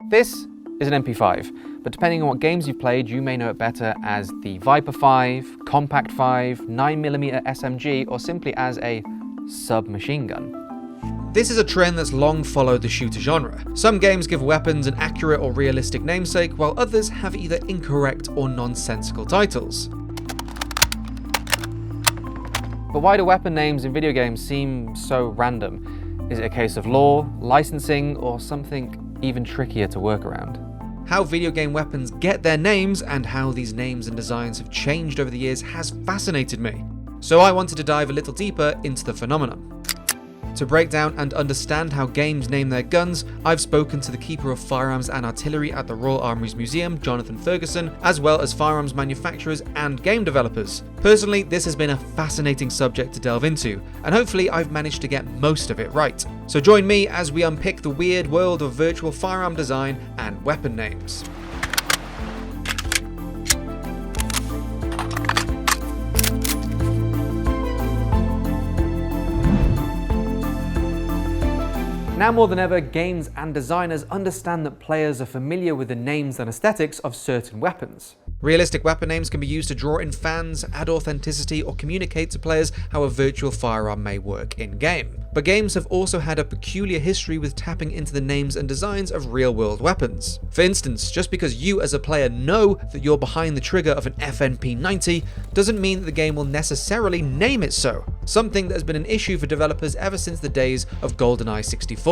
This is an MP5, but depending on what games you've played, you may know it better as the Viper 5, Compact 5, 9mm SMG, or simply as a submachine gun. This is a trend that's long followed the shooter genre. Some games give weapons an accurate or realistic namesake, while others have either incorrect or nonsensical titles. But why do weapon names in video games seem so random? Is it a case of lore, licensing, or something even trickier to work around? How video game weapons get their names and how these names and designs have changed over the years has fascinated me. So I wanted to dive a little deeper into the phenomenon. To break down and understand how games name their guns, I've spoken to the Keeper of Firearms and Artillery at the Royal Armouries Museum, Jonathan Ferguson, as well as firearms manufacturers and game developers. Personally, this has been a fascinating subject to delve into, and hopefully I've managed to get most of it right. So join me as we unpick the weird world of virtual firearm design and weapon names. Now more than ever, games and designers understand that players are familiar with the names and aesthetics of certain weapons. Realistic weapon names can be used to draw in fans, add authenticity, or communicate to players how a virtual firearm may work in-game. But games have also had a peculiar history with tapping into the names and designs of real-world weapons. For instance, just because you as a player know that you're behind the trigger of an FNP90 doesn't mean that the game will necessarily name it so, something that has been an issue for developers ever since the days of GoldenEye 64.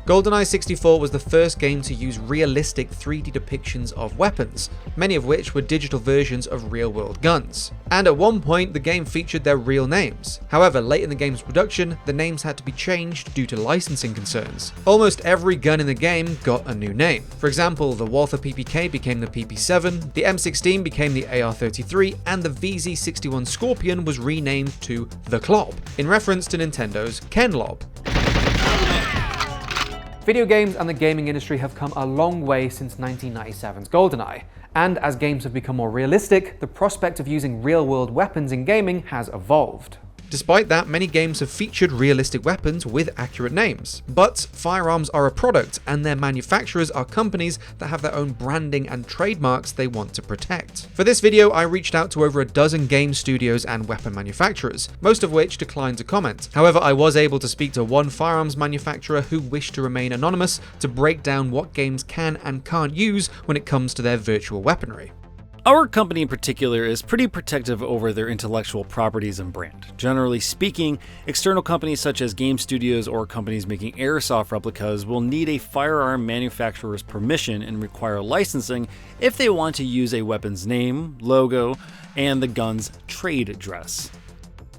GoldenEye 64 was the first game to use realistic 3D depictions of weapons, many of which were digital versions of real-world guns. And at one point, the game featured their real names. However, late in the game's production, the names had to be changed due to licensing concerns. Almost every gun in the game got a new name. For example, the Walther PPK became the PP7, the M16 became the AR-33, and the VZ61 Scorpion was renamed to the Klob, in reference to Nintendo's Ken Lob. Video games and the gaming industry have come a long way since 1997's GoldenEye, and as games have become more realistic, the prospect of using real-world weapons in gaming has evolved. Despite that, many games have featured realistic weapons with accurate names. But firearms are a product, and their manufacturers are companies that have their own branding and trademarks they want to protect. For this video, I reached out to over a dozen game studios and weapon manufacturers, most of which declined to comment. However, I was able to speak to one firearms manufacturer who wished to remain anonymous to break down what games can and can't use when it comes to their virtual weaponry. Our company in particular is pretty protective over their intellectual properties and brand. Generally speaking, external companies such as game studios or companies making airsoft replicas will need a firearm manufacturer's permission and require licensing if they want to use a weapon's name, logo, and the gun's trade dress.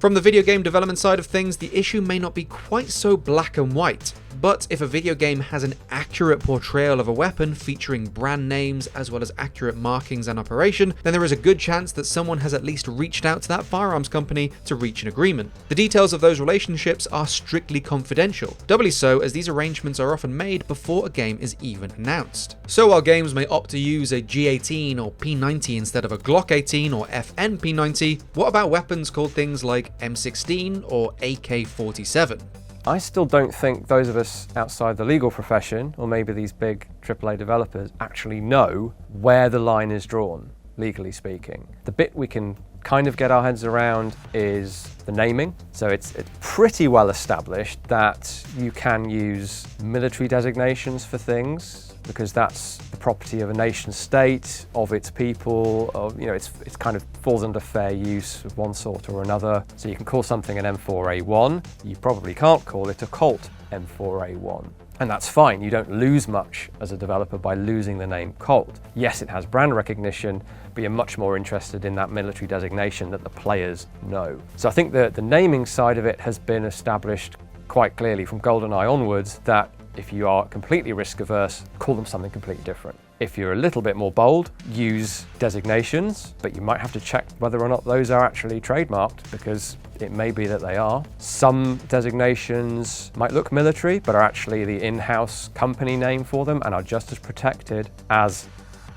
From the video game development side of things, the issue may not be quite so black and white. But if a video game has an accurate portrayal of a weapon featuring brand names as well as accurate markings and operation, then there is a good chance that someone has at least reached out to that firearms company to reach an agreement. The details of those relationships are strictly confidential, doubly so as these arrangements are often made before a game is even announced. So while games may opt to use a G18 or P90 instead of a Glock 18 or FN P90, what about weapons called things like M16 or AK-47? I still don't think those of us outside the legal profession, or maybe these big AAA developers, actually know where the line is drawn, legally speaking. The bit we can kind of get our heads around is the naming. So it's pretty well established that you can use military designations for things, because that's the property of a nation state, of its people, it's kind of falls under fair use of one sort or another. So you can call something an M4A1, you probably can't call it a Colt M4A1. And that's fine, you don't lose much as a developer by losing the name Colt. Yes, it has brand recognition, but you're much more interested in that military designation that the players know. So I think that the naming side of it has been established quite clearly from GoldenEye onwards, that if you are completely risk averse, call them something completely different. If you're a little bit more bold, use designations, but you might have to check whether or not those are actually trademarked, because it may be that they are. Some designations might look military, but are actually the in-house company name for them and are just as protected as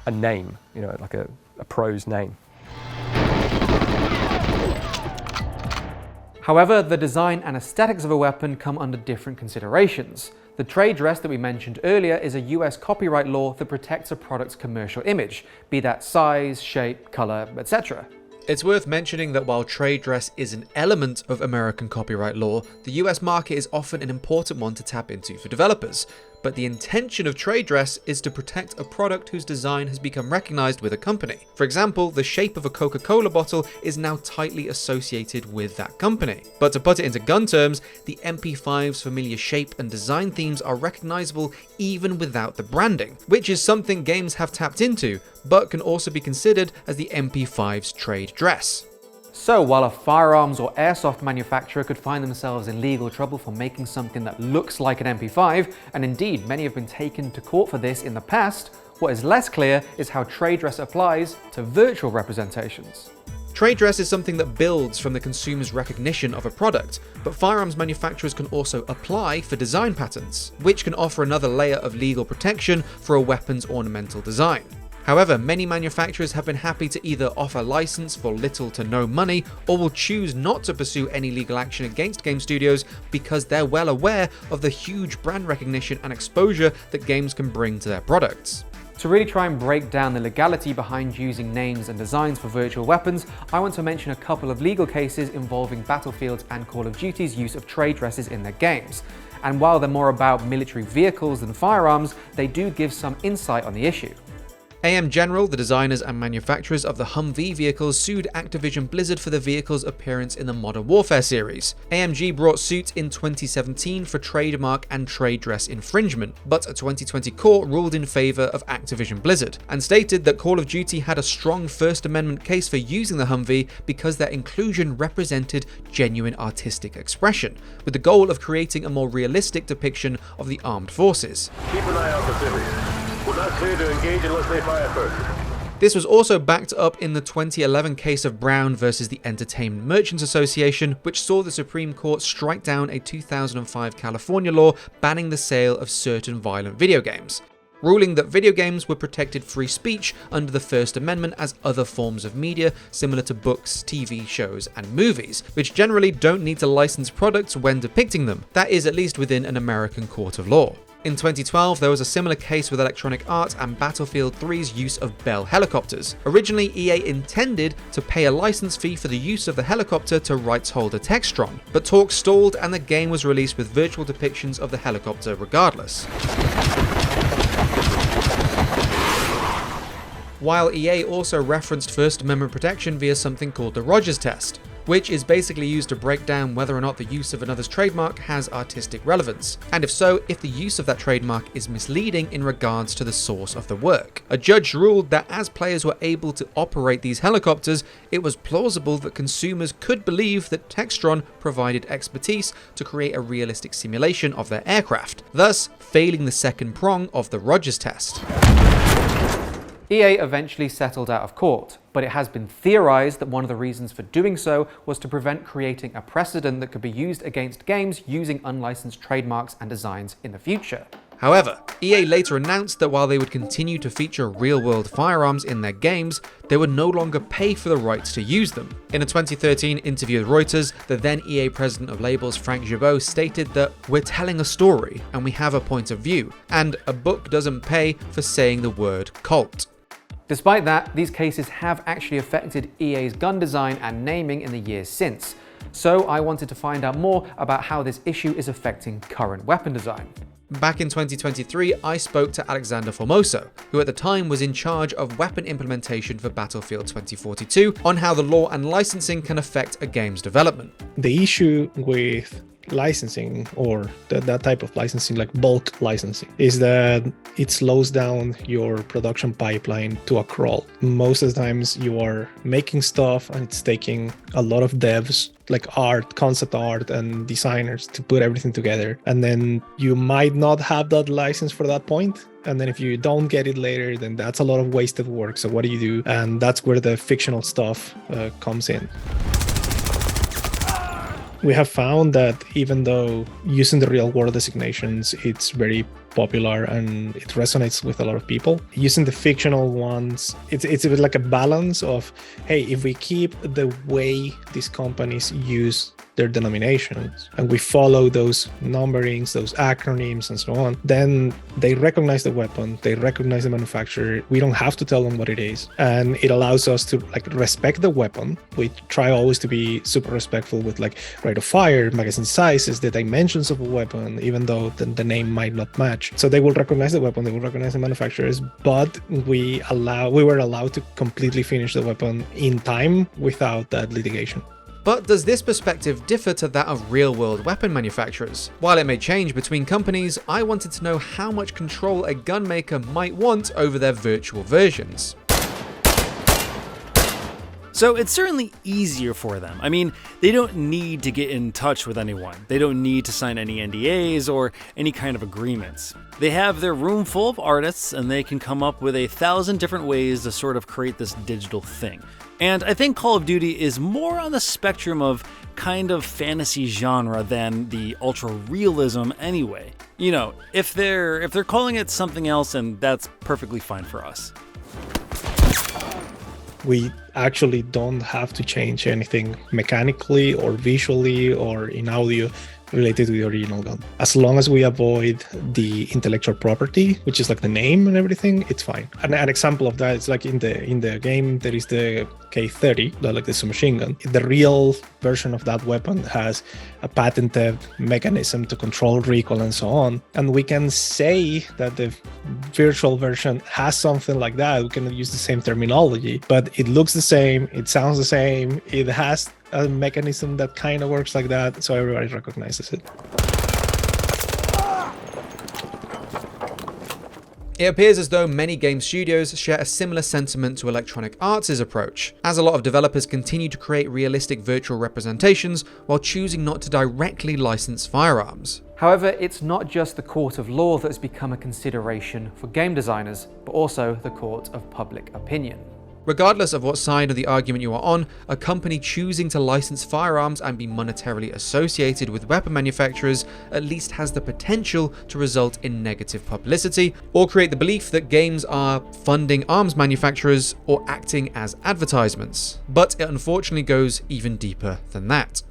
a name, like a pro's name. However, the design and aesthetics of a weapon come under different considerations. The trade dress that we mentioned earlier is a US copyright law that protects a product's commercial image, be that size, shape, color, etc. It's worth mentioning that while trade dress is an element of American copyright law, the US market is often an important one to tap into for developers. But the intention of trade dress is to protect a product whose design has become recognized with a company. For example, the shape of a Coca-Cola bottle is now tightly associated with that company. But to put it into gun terms, the MP5's familiar shape and design themes are recognizable even without the branding, which is something games have tapped into, but can also be considered as the MP5's trade dress. So while a firearms or airsoft manufacturer could find themselves in legal trouble for making something that looks like an MP5, and indeed many have been taken to court for this in the past, what is less clear is how trade dress applies to virtual representations. Trade dress is something that builds from the consumer's recognition of a product, but firearms manufacturers can also apply for design patents, which can offer another layer of legal protection for a weapon's ornamental design. However, many manufacturers have been happy to either offer license for little to no money, or will choose not to pursue any legal action against game studios because they're well aware of the huge brand recognition and exposure that games can bring to their products. To really try and break down the legality behind using names and designs for virtual weapons, I want to mention a couple of legal cases involving Battlefield's and Call of Duty's use of trade dresses in their games. And while they're more about military vehicles than firearms, they do give some insight on the issue. AM General, the designers and manufacturers of the Humvee vehicles, sued Activision Blizzard for the vehicle's appearance in the Modern Warfare series. AMG brought suit in 2017 for trademark and trade dress infringement, but a 2020 court ruled in favor of Activision Blizzard and stated that Call of Duty had a strong First Amendment case for using the Humvee because their inclusion represented genuine artistic expression, with the goal of creating a more realistic depiction of the armed forces. Keep an eye out for civvies. We're not clear to engage unless they fire first. This was also backed up in the 2011 case of Brown versus the Entertainment Merchants Association, which saw the Supreme Court strike down a 2005 California law banning the sale of certain violent video games, ruling that video games were protected free speech under the First Amendment as other forms of media similar to books, TV shows, and movies, which generally don't need to license products when depicting them. That is at least within an American court of law. In 2012, there was a similar case with Electronic Arts and Battlefield 3's use of Bell helicopters. Originally, EA intended to pay a license fee for the use of the helicopter to rights holder Textron, but talks stalled and the game was released with virtual depictions of the helicopter regardless. While EA also referenced First Amendment protection via something called the Rogers test, which is basically used to break down whether or not the use of another's trademark has artistic relevance, and if so, if the use of that trademark is misleading in regards to the source of the work. A judge ruled that as players were able to operate these helicopters, it was plausible that consumers could believe that Textron provided expertise to create a realistic simulation of their aircraft, thus failing the second prong of the Rogers test. EA eventually settled out of court, but it has been theorized that one of the reasons for doing so was to prevent creating a precedent that could be used against games using unlicensed trademarks and designs in the future. However, EA later announced that while they would continue to feature real-world firearms in their games, they would no longer pay for the rights to use them. In a 2013 interview with Reuters, the then EA president of labels Frank Gibeau stated that "We're telling a story and we have a point of view, and a book doesn't pay for saying the word cult." Despite that, these cases have actually affected EA's gun design and naming in the years since. So I wanted to find out more about how this issue is affecting current weapon design. Back in 2023, I spoke to Alexander Formoso, who at the time was in charge of weapon implementation for Battlefield 2042, on how the law and licensing can affect a game's development. The issue with licensing, or that type of licensing, like bulk licensing, is that it slows down your production pipeline to a crawl. Most of the times you are making stuff and it's taking a lot of devs, like art, concept art, and designers to put everything together, and then you might not have that license for that point. And then if you don't get it later, then that's a lot of wasted work. So what do you do? And that's where the fictional stuff comes in. We have found that even though using the real world designations, it's very popular and it resonates with a lot of people, using the fictional ones, it's a bit like a balance of, hey, if we keep the way these companies use their denominations, and we follow those numberings, those acronyms, and so on, then they recognize the weapon, they recognize the manufacturer. We don't have to tell them what it is, and it allows us to respect the weapon. We try always to be super respectful with rate of fire, magazine sizes, the dimensions of a weapon, even though the name might not match. So they will recognize the weapon, they will recognize the manufacturers, but we were allowed to completely finish the weapon in time without that litigation. But does this perspective differ to that of real-world weapon manufacturers? While it may change between companies, I wanted to know how much control a gun maker might want over their virtual versions. So it's certainly easier for them. I mean, they don't need to get in touch with anyone. They don't need to sign any NDAs or any kind of agreements. They have their room full of artists and they can come up with 1,000 different ways to sort of create this digital thing. And I think Call of Duty is more on the spectrum of kind of fantasy genre than the ultra realism anyway. You know, if they're calling it something else, and that's perfectly fine for us. We actually don't have to change anything mechanically or visually or in audio related to the original gun. As long as we avoid the intellectual property, which is the name and everything, it's fine. And an example of that is in the game, there is the K30, the submachine gun. The real version of that weapon has a patented mechanism to control recoil and so on. And we can say that the virtual version has something like that. We can use the same terminology, but it looks the same, it sounds the same, it has a mechanism that kind of works like that, so everybody recognizes it. It appears as though many game studios share a similar sentiment to Electronic Arts' approach, as a lot of developers continue to create realistic virtual representations while choosing not to directly license firearms. However, it's not just the court of law that has become a consideration for game designers, but also the court of public opinion. Regardless of what side of the argument you are on, a company choosing to license firearms and be monetarily associated with weapon manufacturers at least has the potential to result in negative publicity or create the belief that games are funding arms manufacturers or acting as advertisements. But it unfortunately goes even deeper than that.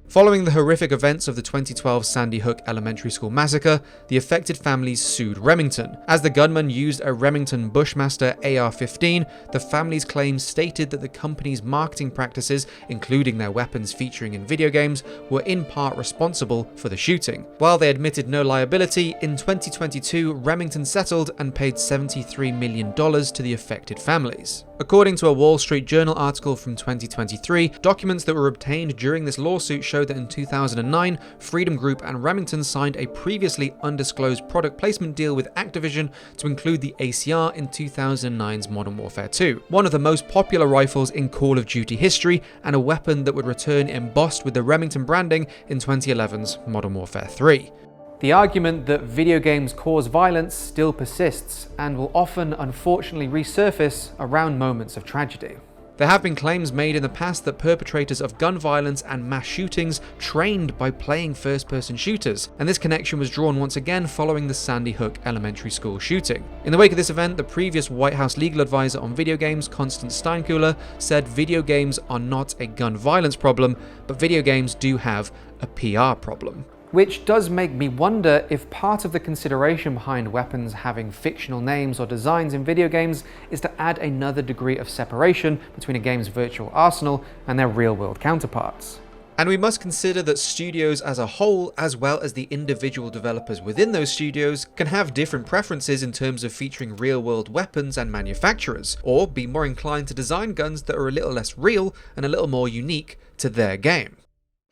Following the horrific events of the 2012 Sandy Hook Elementary School massacre, the affected families sued Remington. As the gunman used a Remington Bushmaster AR-15, the family's claims stated that the company's marketing practices, including their weapons featuring in video games, were in part responsible for the shooting. While they admitted no liability, in 2022, Remington settled and paid $73 million to the affected families. According to a Wall Street Journal article from 2023, documents that were obtained during this lawsuit show that in 2009, Freedom Group and Remington signed a previously undisclosed product placement deal with Activision to include the ACR in 2009's Modern Warfare 2, one of the most popular rifles in Call of Duty history and a weapon that would return embossed with the Remington branding in 2011's Modern Warfare 3. The argument that video games cause violence still persists and will often, unfortunately, resurface around moments of tragedy. There have been claims made in the past that perpetrators of gun violence and mass shootings trained by playing first-person shooters, and this connection was drawn once again following the Sandy Hook Elementary School shooting. In the wake of this event, the previous White House legal advisor on video games, Constance Steinkuhler, said video games are not a gun violence problem, but video games do have a PR problem. Which does make me wonder if part of the consideration behind weapons having fictional names or designs in video games is to add another degree of separation between a game's virtual arsenal and their real-world counterparts. And we must consider that studios as a whole, as well as the individual developers within those studios, can have different preferences in terms of featuring real-world weapons and manufacturers, or be more inclined to design guns that are a little less real and a little more unique to their game.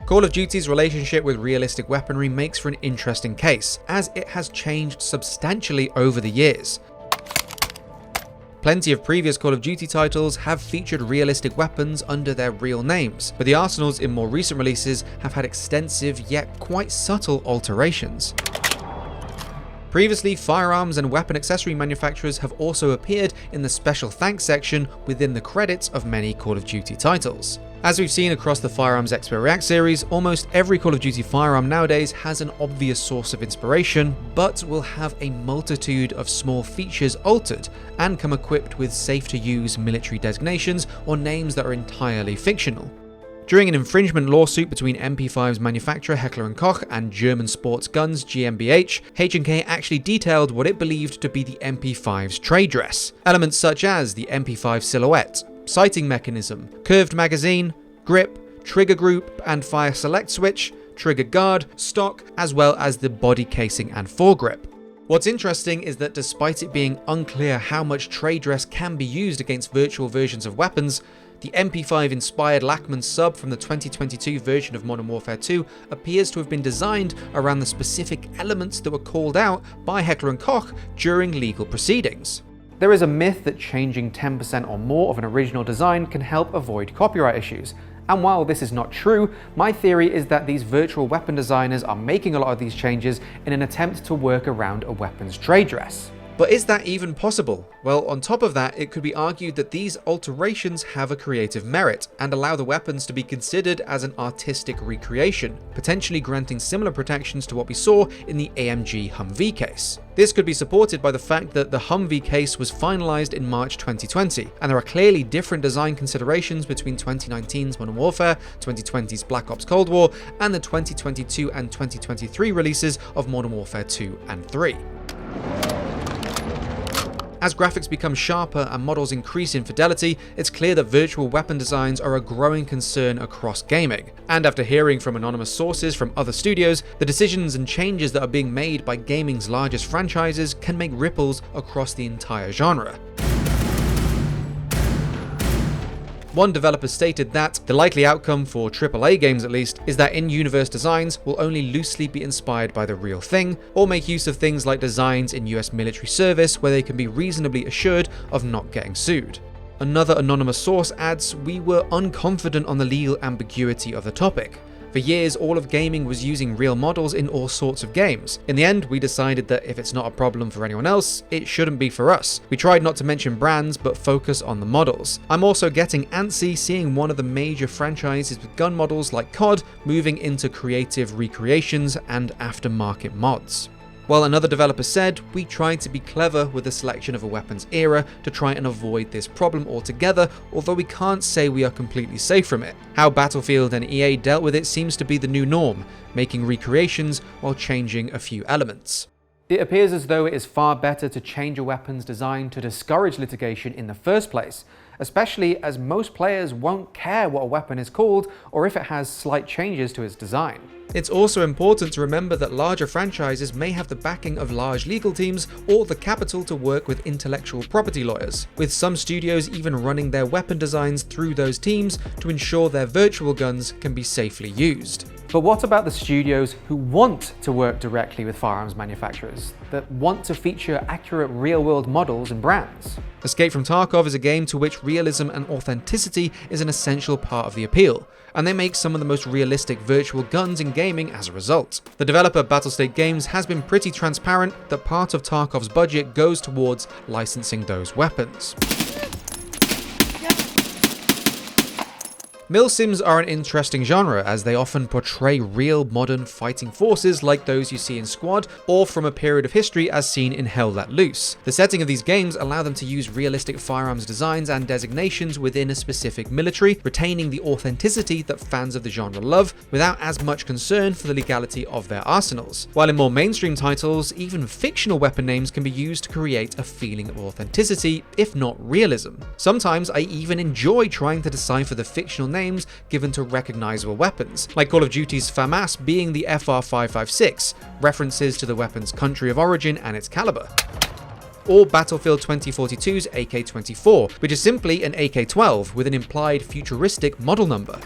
Call of Duty's relationship with realistic weaponry makes for an interesting case, as it has changed substantially over the years. Plenty of previous Call of Duty titles have featured realistic weapons under their real names, but the arsenals in more recent releases have had extensive yet quite subtle alterations. Previously, firearms and weapon accessory manufacturers have also appeared in the special thanks section within the credits of many Call of Duty titles. As we've seen across the Firearms Expert React series, almost every Call of Duty firearm nowadays has an obvious source of inspiration, but will have a multitude of small features altered and come equipped with safe-to-use military designations or names that are entirely fictional. During an infringement lawsuit between MP5's manufacturer Heckler & Koch and German sports guns GmbH, H&K actually detailed what it believed to be the MP5's trade dress. Elements such as the MP5 silhouette, sighting mechanism, curved magazine, grip, trigger group and fire select switch, trigger guard, stock, as well as the body casing and foregrip. What's interesting is that despite it being unclear how much trade dress can be used against virtual versions of weapons, the MP5-inspired Lachmann sub from the 2022 version of Modern Warfare 2 appears to have been designed around the specific elements that were called out by Heckler & Koch during legal proceedings. There is a myth that changing 10% or more of an original design can help avoid copyright issues. And while this is not true, my theory is that these virtual weapon designers are making a lot of these changes in an attempt to work around a weapon's trade dress. But is that even possible? Well, on top of that, it could be argued that these alterations have a creative merit and allow the weapons to be considered as an artistic recreation, potentially granting similar protections to what we saw in the AMG Humvee case. This could be supported by the fact that the Humvee case was finalized in March 2020, and there are clearly different design considerations between 2019's Modern Warfare, 2020's Black Ops Cold War, and the 2022 and 2023 releases of Modern Warfare 2 and 3. As graphics become sharper and models increase in fidelity, it's clear that virtual weapon designs are a growing concern across gaming. And after hearing from anonymous sources from other studios, the decisions and changes that are being made by gaming's largest franchises can make ripples across the entire genre. One developer stated that the likely outcome for AAA games at least is that in-universe designs will only loosely be inspired by the real thing, or make use of things like designs in US military service where they can be reasonably assured of not getting sued. Another anonymous source adds, "We were unconfident on the legal ambiguity of the topic. For years, all of gaming was using real models in all sorts of games. In the end, we decided that if it's not a problem for anyone else, it shouldn't be for us. We tried not to mention brands, but focus on the models. I'm also getting antsy seeing one of the major franchises with gun models like COD moving into creative recreations and aftermarket mods." While another developer said, "We tried to be clever with the selection of a weapons era to try and avoid this problem altogether, although we can't say we are completely safe from it. How Battlefield and EA dealt with it seems to be the new norm, making recreations while changing a few elements." It appears as though it is far better to change a weapon's design to discourage litigation in the first place, especially as most players won't care what a weapon is called or if it has slight changes to its design. It's also important to remember that larger franchises may have the backing of large legal teams or the capital to work with intellectual property lawyers, with some studios even running their weapon designs through those teams to ensure their virtual guns can be safely used. But what about the studios who want to work directly with firearms manufacturers, that want to feature accurate real-world models and brands? Escape from Tarkov is a game to which realism and authenticity is an essential part of the appeal, and they make some of the most realistic virtual guns in gaming as a result. The developer Battlestate Games has been pretty transparent that part of Tarkov's budget goes towards licensing those weapons. Milsims are an interesting genre as they often portray real modern fighting forces like those you see in Squad or from a period of history as seen in Hell Let Loose. The setting of these games allow them to use realistic firearms designs and designations within a specific military, retaining the authenticity that fans of the genre love without as much concern for the legality of their arsenals. While in more mainstream titles, even fictional weapon names can be used to create a feeling of authenticity, if not realism. Sometimes I even enjoy trying to decipher the fictional names given to recognizable weapons, like Call of Duty's FAMAS being the FR556, references to the weapon's country of origin and its caliber. Or Battlefield 2042's AK-24, which is simply an AK-12 with an implied futuristic model number.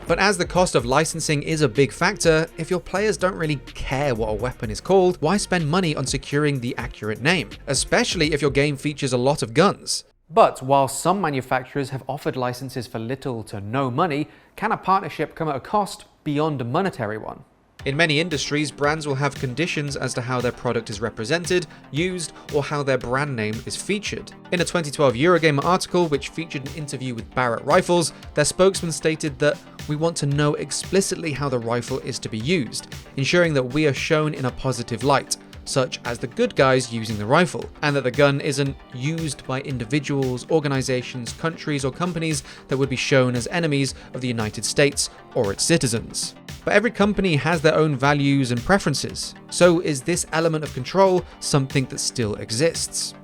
But as the cost of licensing is a big factor, if your players don't really care what a weapon is called, why spend money on securing the accurate name? Especially if your game features a lot of guns. But while some manufacturers have offered licenses for little to no money, can a partnership come at a cost beyond a monetary one? In many industries, brands will have conditions as to how their product is represented, used, or how their brand name is featured. In a 2012 Eurogamer article, which featured an interview with Barrett Rifles, their spokesman stated that "We want to know explicitly how the rifle is to be used, ensuring that we are shown in a positive light. such as the good guys using the rifle, and that the gun isn't used by individuals, organizations, countries, or companies that would be shown as enemies of the United States or its citizens. But every company has their own values and preferences, so is this element of control something that still exists?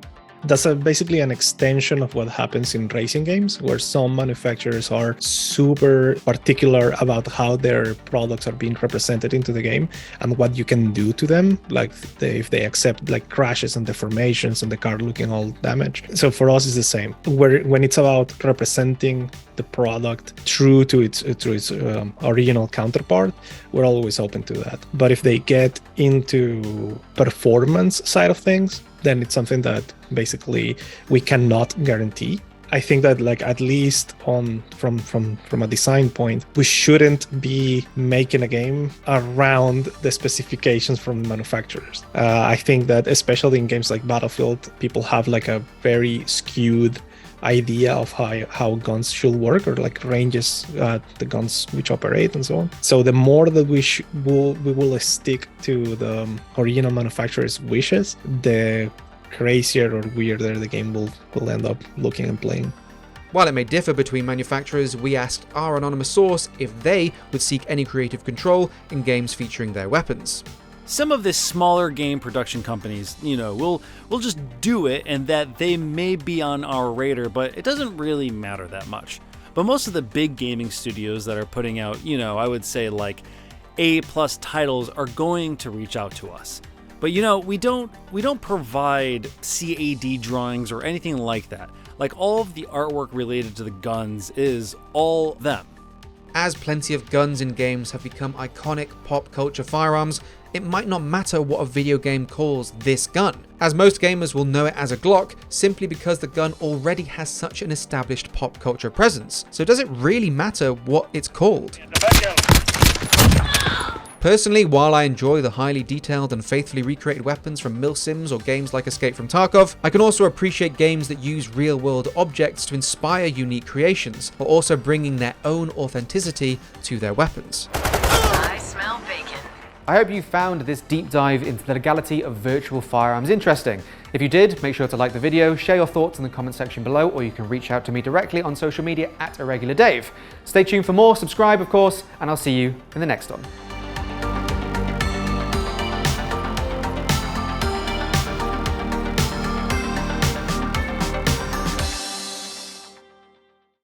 That's basically an extension of what happens in racing games, where some manufacturers are super particular about how their products are being represented into the game and what you can do to them, like if they accept like crashes and deformations and the car looking all damaged. So for us, it's the same. When it's about representing the product true to its original counterpart, we're always open to that. But if they get into performance side of things, then it's something that basically we cannot guarantee. I think that, like, at least from a design point, we shouldn't be making a game around the specifications from manufacturers. I think that especially in games like Battlefield, people have like a very skewed idea of how guns should work, or like ranges the guns which operate and so on. So the more that we will stick to the original manufacturer's wishes, the crazier or weirder the game will end up looking and playing. While it may differ between manufacturers, we asked our anonymous source if they would seek any creative control in games featuring their weapons. Some of the smaller game production companies, will just do it, and that they may be on our radar, but it doesn't really matter that much. But most of the big gaming studios that are putting out, I would say like A+ titles are going to reach out to us. But we don't provide CAD drawings or anything like that. Like, all of the artwork related to the guns is all them. As plenty of guns in games have become iconic pop culture firearms, it might not matter what a video game calls this gun, as most gamers will know it as a Glock simply because the gun already has such an established pop culture presence. So does it really matter what it's called? Personally, while I enjoy the highly detailed and faithfully recreated weapons from milsims or games like Escape from Tarkov, I can also appreciate games that use real-world objects to inspire unique creations, while also bringing their own authenticity to their weapons. I smell bacon. I hope you found this deep dive into the legality of virtual firearms interesting. If you did, make sure to like the video, share your thoughts in the comment section below, or you can reach out to me directly on social media @IrregularDave. Stay tuned for more, subscribe of course, and I'll see you in the next one.